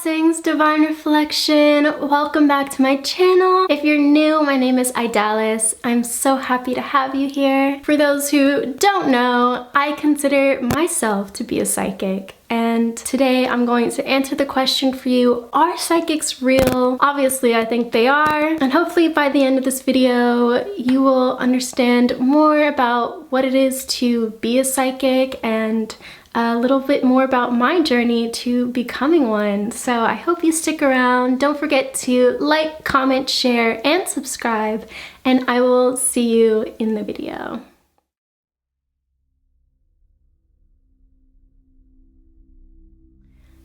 Blessings, Divine Reflection. Welcome back to my channel. If you're new, my name is Idalis. I'm so happy to have you here. For those who don't know, I consider myself to be a psychic. And today I'm going to answer the question for you, are psychics real? Obviously, I think they are. And hopefully by the end of this video, you will understand more about what it is to be a psychic and a little bit more about my journey to becoming one. So I hope you stick around. Don't forget to like, comment, share, and subscribe. And I will see you in the video.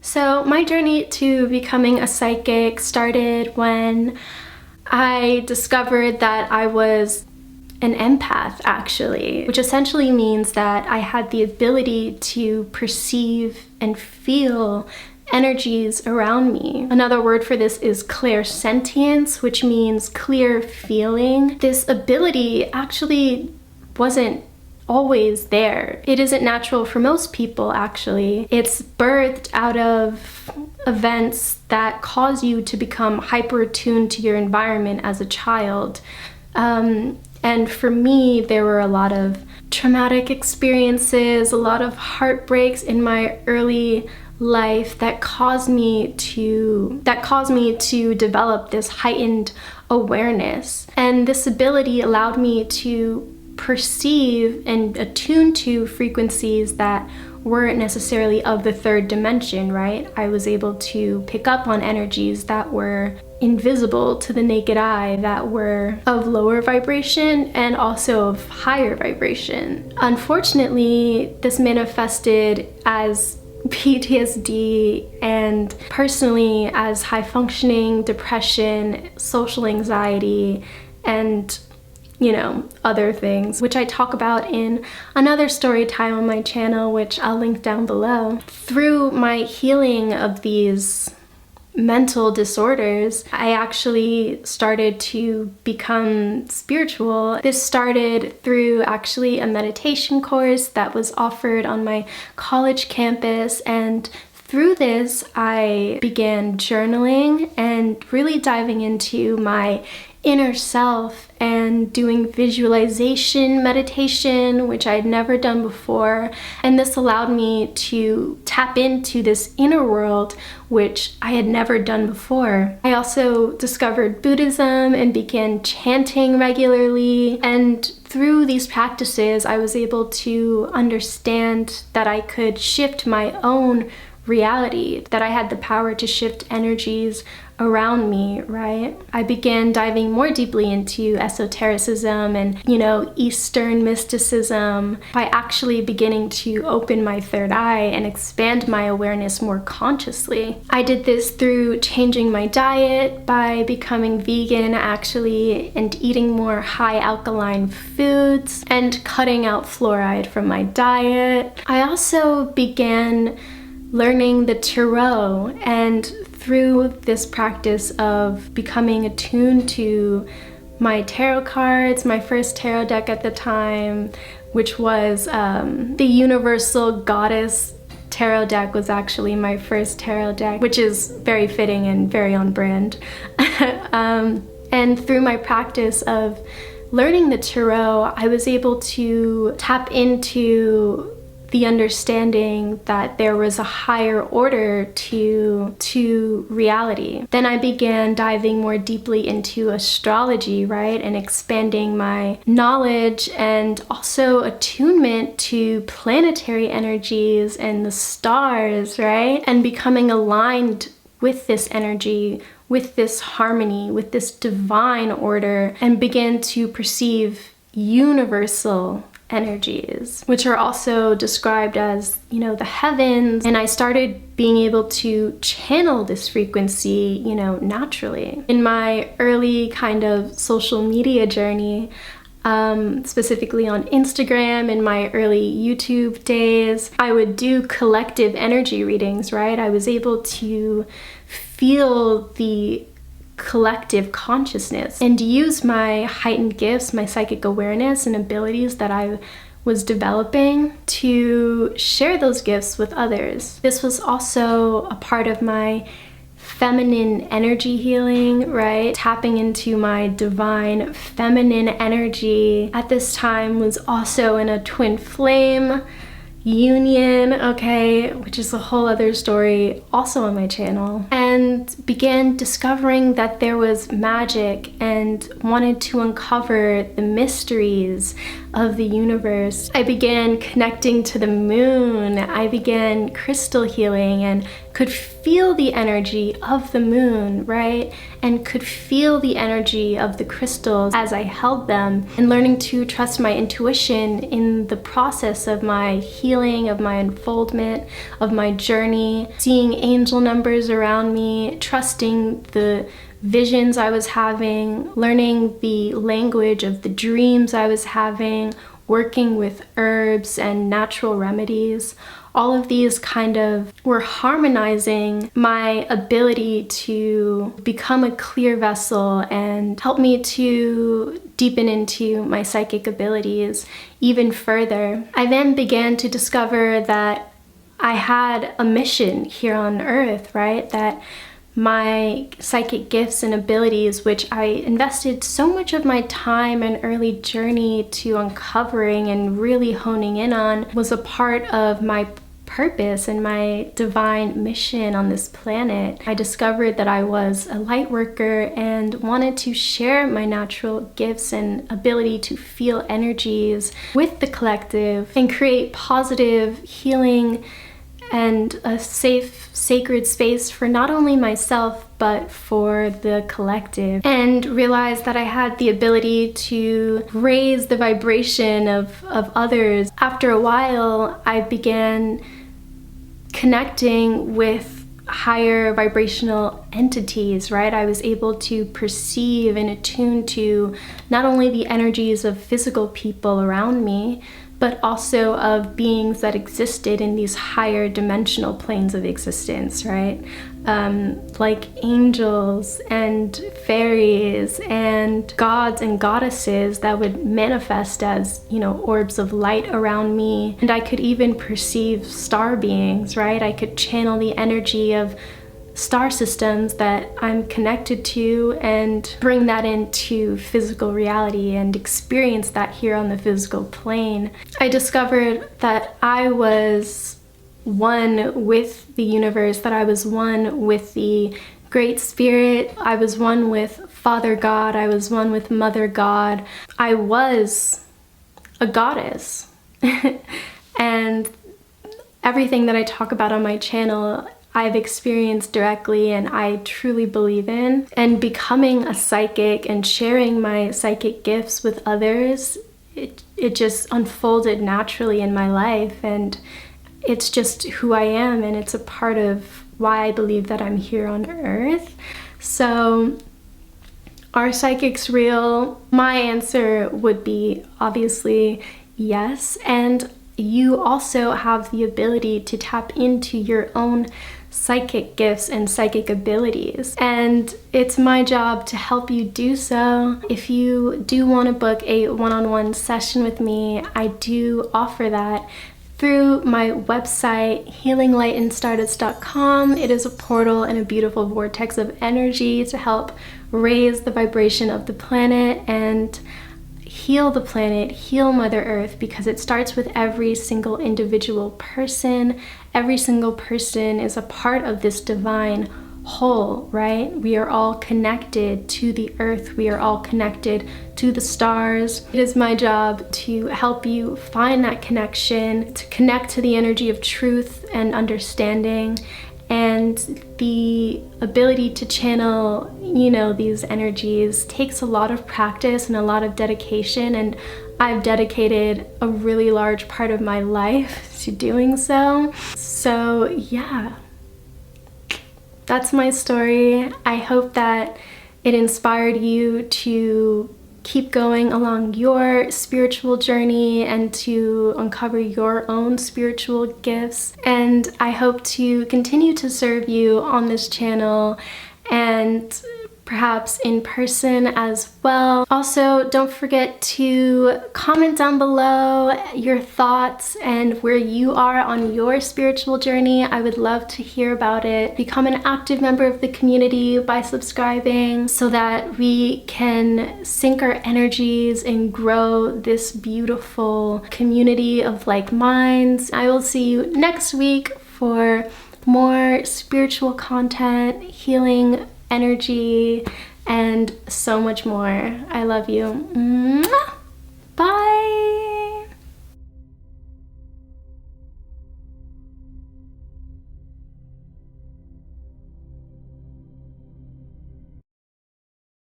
So my journey to becoming a psychic started when I discovered that I was an empath, actually, which essentially means that I had the ability to perceive and feel energies around me. Another word for this is clairsentience, which means clear feeling. This ability actually wasn't always there. It isn't natural for most people, actually. It's birthed out of events that cause you to become hyper attuned to your environment as a child. And for me, there were a lot of traumatic experiences, a lot of heartbreaks in my early life that caused me to develop this heightened awareness. And this ability allowed me to perceive and attune to frequencies that weren't necessarily of the third dimension, right? I was able to pick up on energies that were invisible to the naked eye, that were of lower vibration and also of higher vibration. Unfortunately, this manifested as PTSD and personally as high functioning, depression, social anxiety, and other things, which I talk about in another story time on my channel, which I'll link down below. Through my healing of these mental disorders, I actually started to become spiritual. This started through actually a meditation course that was offered on my college campus, and through this I began journaling and really diving into my inner self and doing visualization meditation, which I'd never done before. And this allowed me to tap into this inner world, which I had never done before. I also discovered Buddhism and began chanting regularly. And through these practices, I was able to understand that I could shift my own reality, that I had the power to shift energies around me, right? I began diving more deeply into esotericism and, Eastern mysticism by actually beginning to open my third eye and expand my awareness more consciously. I did this through changing my diet, by becoming vegan actually, and eating more high alkaline foods and cutting out fluoride from my diet. I also began learning the tarot, and through this practice of becoming attuned to my tarot cards, my first tarot deck at the time, which was the Universal Goddess tarot deck, was actually my first tarot deck, which is very fitting and very on brand. And through my practice of learning the tarot, I was able to tap into the understanding that there was a higher order to reality. Then I began diving more deeply into astrology, right? And expanding my knowledge and also attunement to planetary energies and the stars, right? And becoming aligned with this energy, with this harmony, with this divine order, and began to perceive universal energies, which are also described as, the heavens. And I started being able to channel this frequency, naturally. In my early kind of social media journey, specifically on Instagram in my early YouTube days, I would do collective energy readings, right? I was able to feel the collective consciousness and use my heightened gifts, my psychic awareness and abilities that I was developing to share those gifts with others. This was also a part of my feminine energy healing, right? Tapping into my divine feminine energy at this time was also in a twin flame union, okay, which is a whole other story also on my channel, and began discovering that there was magic and wanted to uncover the mysteries of the universe. I began connecting to the moon. I began crystal healing and could feel the energy of the moon, right? And could feel the energy of the crystals as I held them, and learning to trust my intuition in the process of my healing, of my unfoldment, of my journey, seeing angel numbers around me, trusting the visions I was having, learning the language of the dreams I was having, working with herbs and natural remedies. All of these kind of were harmonizing my ability to become a clear vessel and help me to deepen into my psychic abilities even further. I then began to discover that I had a mission here on earth, right? That my psychic gifts and abilities, which I invested so much of my time and early journey to uncovering and really honing in on, was a part of my purpose and my divine mission on this planet. I discovered that I was a light worker and wanted to share my natural gifts and ability to feel energies with the collective and create positive healing and a safe, sacred space for not only myself, but for the collective. And realized that I had the ability to raise the vibration of others. After a while, I began connecting with higher vibrational entities, right? I was able to perceive and attune to not only the energies of physical people around me, but also of beings that existed in these higher dimensional planes of existence, right? Like angels and fairies and gods and goddesses that would manifest as, orbs of light around me. And I could even perceive star beings, right? I could channel the energy of star systems that I'm connected to and bring that into physical reality and experience that here on the physical plane. I discovered that I was one with the universe, that I was one with the Great Spirit, I was one with Father God, I was one with Mother God. I was a goddess. And everything that I talk about on my channel, I've experienced directly and I truly believe in. And becoming a psychic and sharing my psychic gifts with others, it just unfolded naturally in my life, and it's just who I am, and it's a part of why I believe that I'm here on earth. So, are psychics real? My answer would be obviously yes, and you also have the ability to tap into your own psychic gifts and psychic abilities, and it's my job to help you do so. If you do want to book a one-on-one session with me, I do offer that through my website, healinglightinstardust.com. It is a portal and a beautiful vortex of energy to help raise the vibration of the planet and heal the planet, heal Mother Earth, because it starts with every single individual person. Every single person is a part of this divine whole, right? We are all connected to the earth. We are all connected to the stars. It is my job to help you find that connection, to connect to the energy of truth and understanding, and the ability to channel, these energies takes a lot of practice and a lot of dedication, and I've dedicated a really large part of my life to doing so. So yeah, that's my story. I hope that it inspired you to keep going along your spiritual journey and to uncover your own spiritual gifts. And I hope to continue to serve you on this channel and perhaps in person as well. Also, don't forget to comment down below your thoughts and where you are on your spiritual journey. I would love to hear about it. Become an active member of the community by subscribing so that we can sync our energies and grow this beautiful community of like minds. I will see you next week for more spiritual content, healing energy, and so much more. I love you. Mwah!